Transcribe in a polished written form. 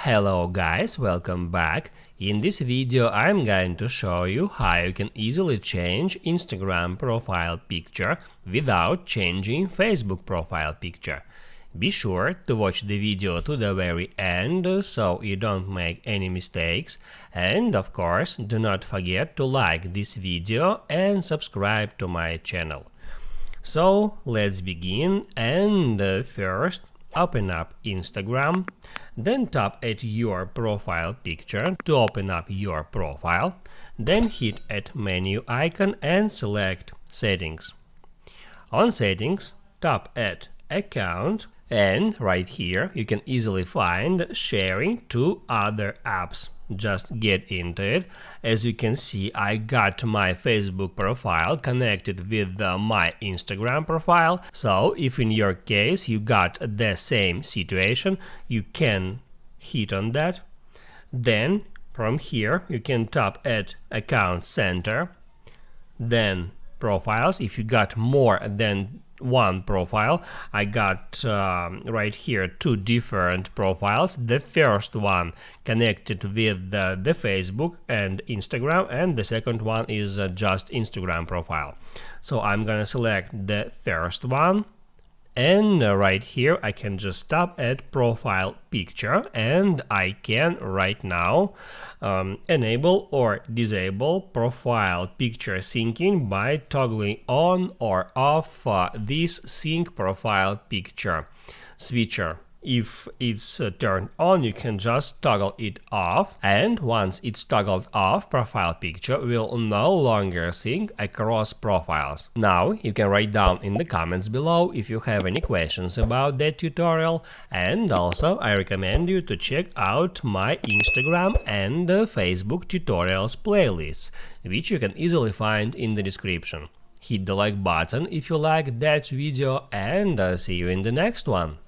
Hello guys, welcome back. In this video I'm going to show you how you can easily change Instagram profile picture without changing Facebook profile picture. Be sure to watch the video to the very end so you don't make any mistakes, and of course do not forget to like this video and subscribe to my channel. So let's begin, and first open up Instagram, then tap at your profile picture to open up your profile, then hit at menu icon and select settings. On settings, tap at account, and right here you can easily find sharing to other apps. Just get into it. As you can see, I got my Facebook profile connected with my Instagram profile. So if in your case you got the same situation, you can hit on that. Then from here you can tap at account center, then profiles. If you got more than one profile, I got right here two different profiles. The first one connected with the Facebook and Instagram, and the second one is just Instagram profile. So I'm gonna select the first one, and right here I can just tap at profile picture, and I can right now enable or disable profile picture syncing by toggling on or off this sync profile picture switcher. If it's turned on, you can just toggle it off, and once it's toggled off, profile picture will no longer sync across profiles. Now you can write down in the comments below if you have any questions about that tutorial, and also I recommend you to check out my Instagram and Facebook tutorials playlists, which you can easily find in the description. Hit the like button if you like that video, and see you in the next one.